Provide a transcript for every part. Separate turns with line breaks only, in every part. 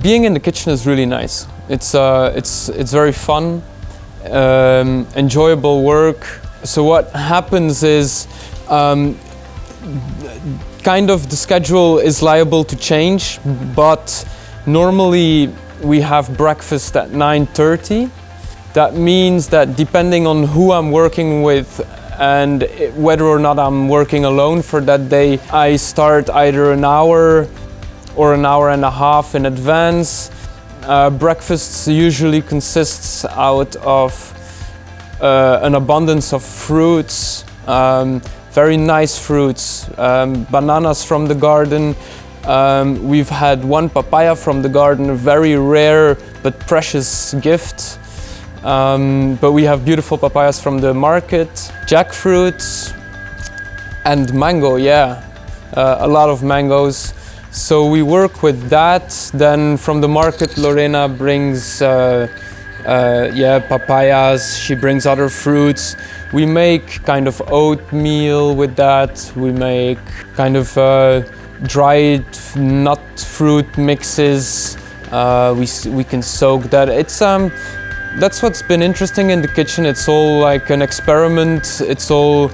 Being in the kitchen is really nice. It's very fun, enjoyable work. So what happens is, kind of the schedule is liable to change, but normally we have breakfast at 9:30. That means that depending on who I'm working with and whether or not I'm working alone for that day, I start either an hour or an hour and a half in advance. Breakfast usually consists out of an abundance of fruits, very nice fruits, bananas from the garden. We've had one papaya from the garden, a very rare but precious gift. But we have beautiful papayas from the market, jackfruits, and mango, a lot of mangoes. So we work with that. Then from the market, Lorena brings papayas, she brings other fruits. We make kind of oatmeal with that. We make kind of dried nut fruit mixes. We can soak that. That's what's been interesting in the kitchen. It's all like an experiment. It's all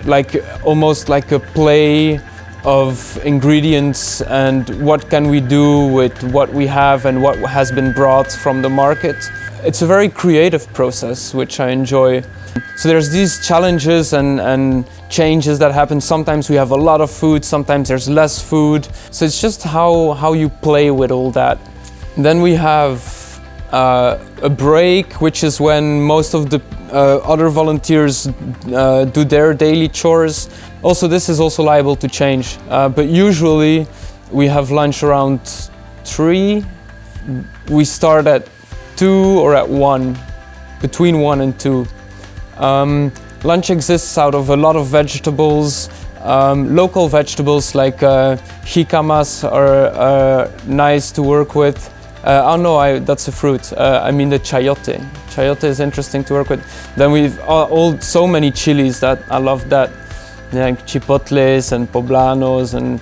like almost like a play of ingredients and what can we do with what we have and what has been brought from the market. It's a very creative process, which I enjoy. So there's these challenges and changes that happen. Sometimes we have a lot of food, sometimes there's less food. So it's just how you play with all that. Then we have a break, which is when most of the other volunteers do their daily chores. Also, this is also liable to change, but usually we have lunch around 3. We start at 2 or at 1, between 1 and 2. Lunch exists out of a lot of vegetables. Local vegetables like jicamas are nice to work with. That's a fruit. I mean the chayote. Chayote is interesting to work with. Then we've so many chilies that I love that. Like chipotles and poblanos and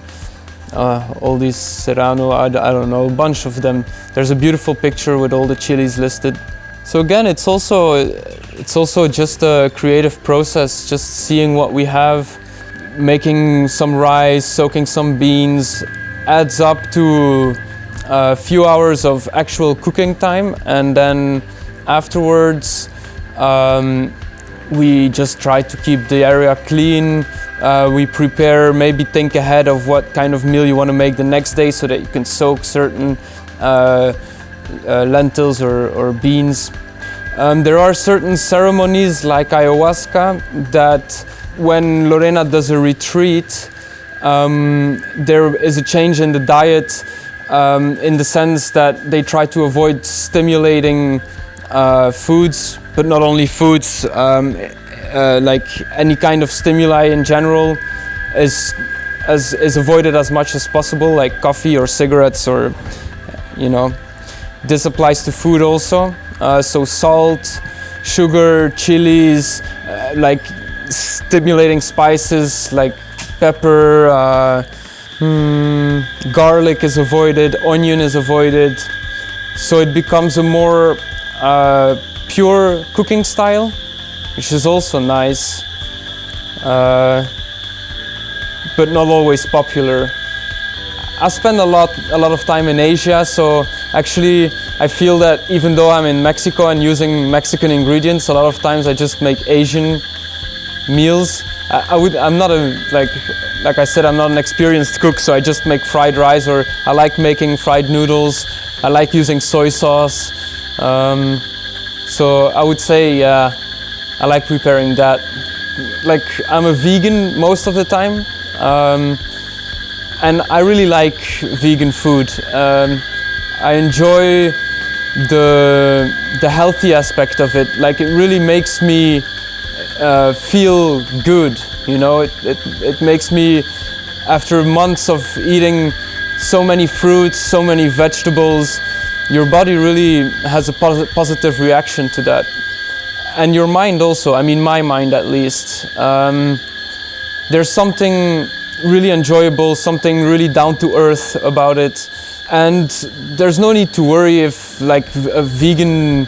all these serrano, I don't know, a bunch of them. There's a beautiful picture with all the chilies listed. So again, it's also just a creative process, just seeing what we have, making some rice, soaking some beans, adds up to a few hours of actual cooking time, and then afterwards we just try to keep the area clean. We prepare, maybe think ahead of what kind of meal you want to make the next day so that you can soak certain lentils or beans. There are certain ceremonies like ayahuasca that when Lorena does a retreat, there is a change in the diet. In the sense that they try to avoid stimulating foods, but not only foods, like any kind of stimuli in general is avoided as much as possible, like coffee or cigarettes, or this applies to food also. So salt, sugar, chilies, like stimulating spices like pepper, garlic is avoided, onion is avoided, so it becomes a more pure cooking style, which is also nice, but not always popular. I spend a lot of time in Asia, so actually I feel that even though I'm in Mexico and using Mexican ingredients, a lot of times I just make Asian meals. I'm not like I said, I'm not an experienced cook, so I just make fried rice, or I like making fried noodles. I like using soy sauce. So I would say I like preparing that. Like, I'm a vegan most of the time, and I really like vegan food. I enjoy the healthy aspect of it. Like, it really makes me feel good, it makes me, after months of eating so many fruits, so many vegetables, your body really has a positive reaction to that. And your mind also, I mean my mind at least. There's something really enjoyable, something really down to earth about it. And there's no need to worry if like a vegan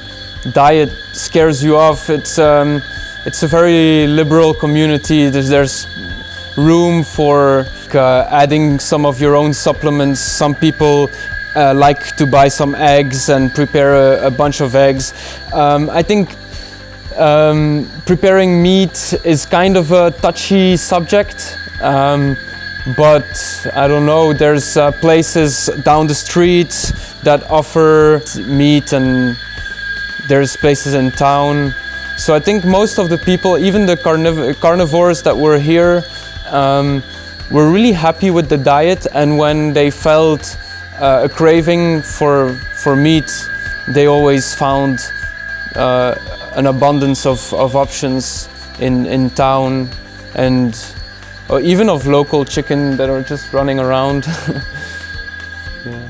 diet scares you off. It's a very liberal community. There's room for adding some of your own supplements. Some people like to buy some eggs and prepare a bunch of eggs. I think preparing meat is kind of a touchy subject. But I don't know, there's places down the street that offer meat, and there's places in town. So I think most of the people, even the carnivores that were here, were really happy with the diet, and when they felt a craving for meat, they always found an abundance of options in town, and or even of local chicken that are just running around. Yeah.